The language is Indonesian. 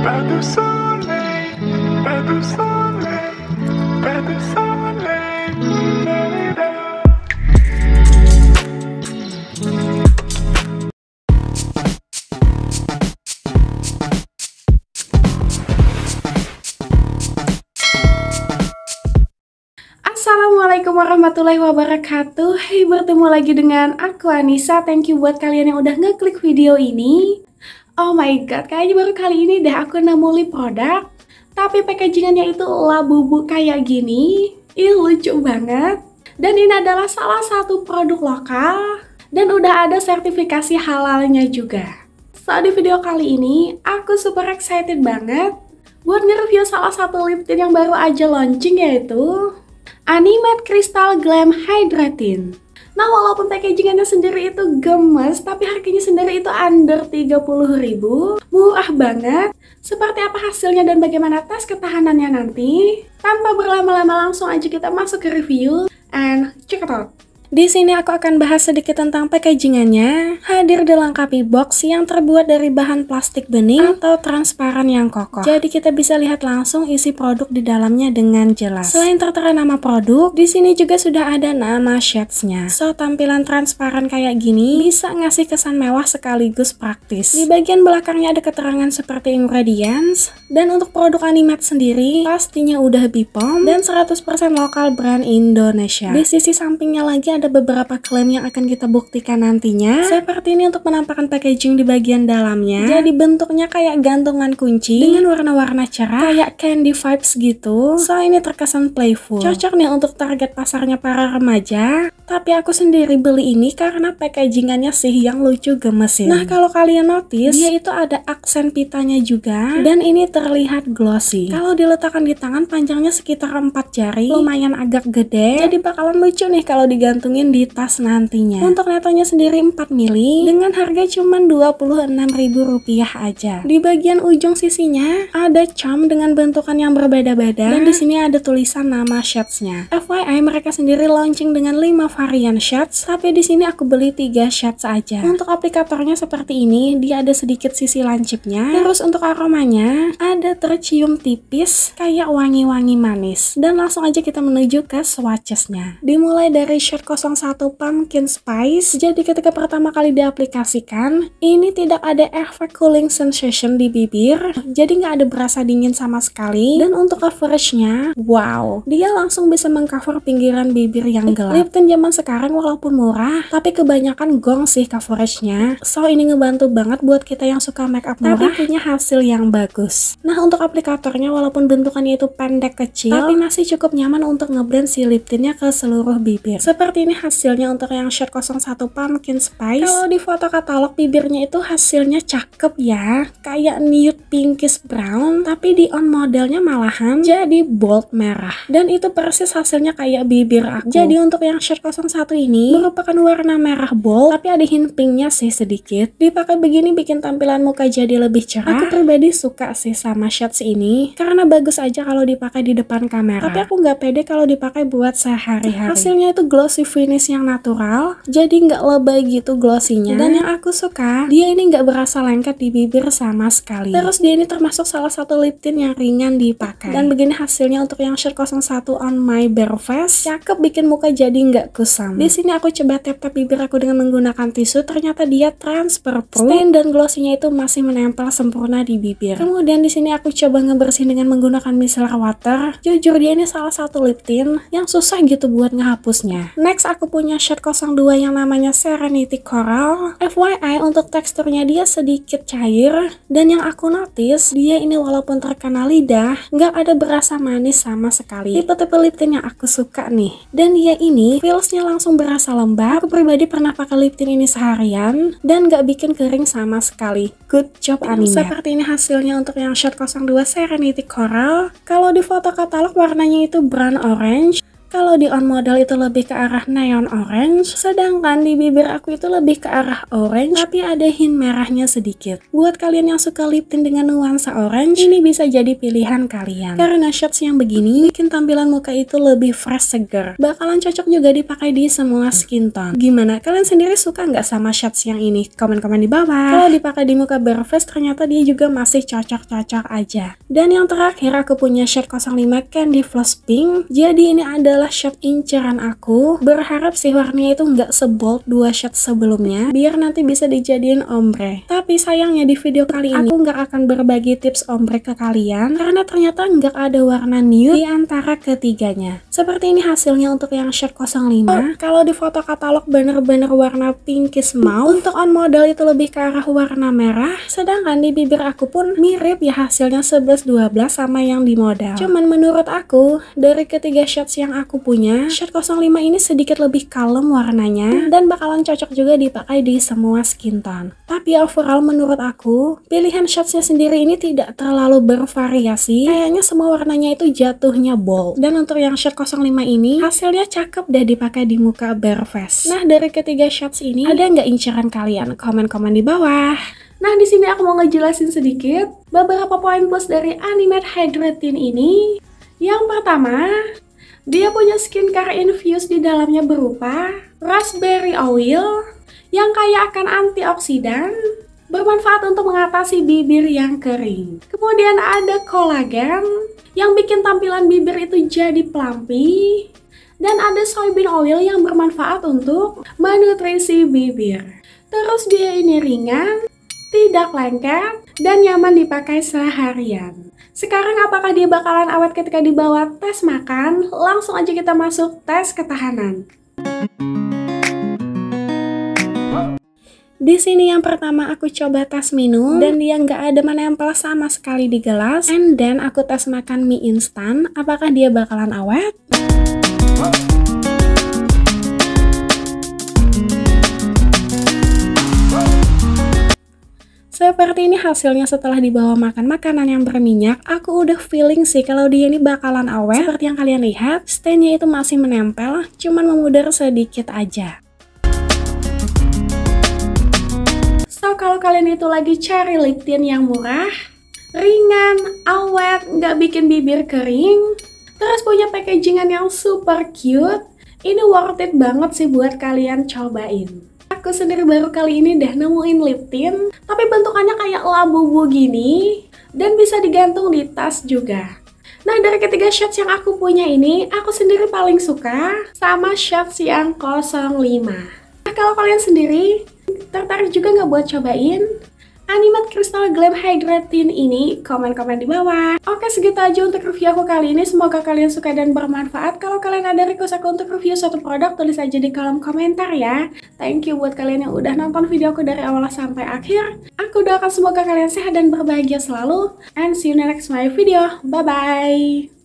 Pas de soleil, pas de soleil, pas de soleil. Da-da-da. Assalamualaikum warahmatullahi wabarakatuh. Hey, bertemu lagi dengan aku Anissa. Thank you buat kalian yang udah ngeklik video ini. Oh my god, kayaknya baru kali ini deh aku nemu lip produk, tapi packagingannya itu labubu kayak gini. Ih, lucu banget. Dan ini adalah salah satu produk lokal dan udah ada sertifikasi halalnya juga. So, di video kali ini aku super excited banget buat nge-review salah satu lip tint yang baru aja launching, yaitu Animate Crystal Glam Hydrating. Nah, walaupun packagingannya sendiri itu gemes, tapi harganya sendiri itu under 30.000. Murah banget. Seperti apa hasilnya dan bagaimana tes ketahanannya nanti? Tanpa berlama-lama, langsung aja kita masuk ke review and check it out. Di sini aku akan bahas sedikit tentang packagingannya. Hadir dilengkapi box yang terbuat dari bahan plastik bening atau transparan yang kokoh. Jadi kita bisa lihat langsung isi produk di dalamnya dengan jelas. Selain tertera nama produk, di sini juga sudah ada nama shades-nya. So, tampilan transparan kayak gini bisa ngasih kesan mewah sekaligus praktis. Di bagian belakangnya ada keterangan seperti ingredients. Dan untuk produk Animate sendiri, pastinya udah BPOM dan 100% lokal brand Indonesia. Di sisi sampingnya lagi ada beberapa klaim yang akan kita buktikan nantinya. Seperti ini untuk penampakan packaging di bagian dalamnya. Jadi bentuknya kayak gantungan kunci dengan warna-warna cerah, kayak candy vibes gitu. So, ini terkesan playful. Cocok nih untuk target pasarnya para remaja. Tapi aku sendiri beli ini karena packagingannya sih yang lucu gemesin. Nah, kalau kalian notice, dia itu ada aksen pitanya juga. Dan ini terlihat glossy. Kalau diletakkan di tangan, panjangnya sekitar 4 jari. Lumayan agak gede. Jadi bakalan lucu nih kalau digantungin di tas nantinya. Untuk netonya sendiri 4 mili dengan harga cuman Rp26.000 aja. Di bagian ujung sisinya ada charm dengan bentukan yang berbeda-beda dan di sini ada tulisan nama shades-nya. FYI, mereka sendiri launching dengan 5 varian shades, tapi di sini aku beli 3 shades aja. Untuk aplikatornya seperti ini, dia ada sedikit sisi lancipnya. Terus untuk aromanya ada tercium tipis kayak wangi-wangi manis. Dan langsung aja kita menuju ke swatches-nya. Dimulai dari shade 01 Pumpkin Spice. Jadi ketika pertama kali diaplikasikan, ini tidak ada efek cooling sensation di bibir. Jadi nggak ada berasa dingin sama sekali. Dan untuk coveragenya, wow, dia langsung bisa mengcover pinggiran bibir yang gelap. Lip tint zaman sekarang walaupun murah, tapi kebanyakan gong sih coveragenya. So, ini ngebantu banget buat kita yang suka makeup murah, tapi punya hasil yang bagus. Nah, untuk aplikatornya walaupun bentukannya itu pendek kecil, tapi masih cukup nyaman untuk ngeblend si lip tintnya ke seluruh bibir. Seperti ini hasilnya untuk yang shade 01 Pumpkin Spice. Kalau di foto katalog bibirnya itu hasilnya cakep ya, kayak nude pinkish brown, tapi di on modelnya malahan jadi bold merah. Dan itu persis hasilnya kayak bibir aku. Jadi untuk yang shade 01 ini merupakan warna merah bold, tapi ada hint pinknya sih sedikit. Dipakai begini bikin tampilan muka jadi lebih cerah. Aku pribadi suka sih sama shades ini karena bagus aja kalau dipakai di depan kamera. Tapi aku nggak pede kalau dipakai buat sehari-hari. Hasilnya itu glossy finish yang natural, jadi nggak lebay gitu glossinya. Dan yang aku suka, dia ini nggak berasa lengket di bibir sama sekali. Terus dia ini termasuk salah satu lip tint yang ringan dipakai. Dan begini hasilnya untuk yang shade 01 On My Bare Face. Cakep, bikin muka jadi nggak kusam. Di sini aku coba tap-tap bibir aku dengan menggunakan tisu, ternyata dia transfer proof. Stain dan glossinya itu masih menempel sempurna di bibir. Kemudian di sini aku coba ngebersihin dengan menggunakan micellar water. Jujur dia ini salah satu lip tint yang susah gitu buat ngehapusnya. Next aku punya shade 02 yang namanya Serenity Coral. FYI, untuk teksturnya dia sedikit cair, dan yang aku notice dia ini walaupun terkena lidah nggak ada berasa manis sama sekali. Tipe-tipe lip tint yang aku suka nih. Dan dia ini feelsnya langsung berasa lembab. Aku pribadi pernah pakai lip tint ini seharian dan nggak bikin kering sama sekali. Good job Animate. Seperti ini hasilnya untuk yang shade 02 Serenity Coral. Kalau di foto katalog warnanya itu brown orange. Kalau di on model itu lebih ke arah neon orange, sedangkan di bibir aku itu lebih ke arah orange, tapi ada hint merahnya sedikit. Buat kalian yang suka lip tint dengan nuansa orange, ini bisa jadi pilihan kalian. Karena shades yang begini bikin tampilan muka itu lebih fresh seger. Bakalan cocok juga dipakai di semua skin tone. Gimana? Kalian sendiri suka nggak sama shades yang ini? Komen-komen di bawah. Kalau dipakai di muka bare face, ternyata dia juga masih cocok-cocok aja. Dan yang terakhir, aku punya shade 05 Candy Floss Pink. Jadi ini adalah shade inceran aku. Berharap sih warnanya itu nggak sebold dua shade sebelumnya, biar nanti bisa dijadiin ombre. Tapi sayangnya di video kali ini aku nggak akan berbagi tips ombre ke kalian, karena ternyata nggak ada warna nude di antara ketiganya. Seperti ini hasilnya untuk yang shade 05. Kalau di foto katalog bener-bener warna pinkish mauve. Untuk on model itu lebih ke arah warna merah, sedangkan di bibir aku pun mirip ya hasilnya 11-12 sama yang di model. Cuman menurut aku, dari ketiga shades yang aku punya, shade 05 ini sedikit lebih kalem warnanya dan bakalan cocok juga dipakai di semua skin tone. Tapi overall menurut aku, pilihan shadesnya sendiri ini tidak terlalu bervariasi. Kayaknya semua warnanya itu jatuhnya bold. Dan untuk yang shade 05 ini, hasilnya cakep deh dipakai di muka bare face. Nah, dari ketiga shades ini, ada nggak inceran kalian? Komen-komen di bawah. Nah, di sini aku mau ngejelasin sedikit beberapa poin plus dari Animate Hydrate Tint ini. Yang pertama, dia punya skincare infused di dalamnya berupa raspberry oil yang kaya akan antioksidan, bermanfaat untuk mengatasi bibir yang kering. Kemudian ada kolagen yang bikin tampilan bibir itu jadi plumpy. Dan ada soybean oil yang bermanfaat untuk menutrisi bibir. Terus dia ini ringan, tidak lengket, dan nyaman dipakai seharian. Sekarang apakah dia bakalan awet ketika dibawa tes makan? Langsung aja kita masuk tes ketahanan. Di sini yang pertama aku coba tes minum dan dia nggak ada menempel sama sekali di gelas. And then aku tes makan mie instan, apakah dia bakalan awet? Seperti ini hasilnya setelah dibawa makan makanan yang berminyak. Aku udah feeling sih kalau dia ini bakalan awet. Seperti yang kalian lihat, stainnya itu masih menempel, cuman memudar sedikit aja. So, kalau kalian itu lagi cari lip tint yang murah, ringan, awet, nggak bikin bibir kering, terus punya packagingan yang super cute, ini worth it banget sih buat kalian cobain. Aku sendiri baru kali ini deh nemuin lip tint, tapi bentukannya kayak labubu gini, dan bisa digantung di tas juga. Nah, dari ketiga shades yang aku punya ini, aku sendiri paling suka sama shades yang 05. Nah, kalau kalian sendiri tertarik juga nggak buat cobain Animate Crystal Glam Hydrate Tint ini? Komen-komen di bawah. Oke, segitu aja untuk review aku kali ini. Semoga kalian suka dan bermanfaat. Kalau kalian ada request aku untuk review suatu produk, tulis aja di kolom komentar ya. Thank you buat kalian yang udah nonton video aku dari awal sampai akhir. Aku doakan semoga kalian sehat dan berbahagia selalu. And see you in the next my video. Bye-bye.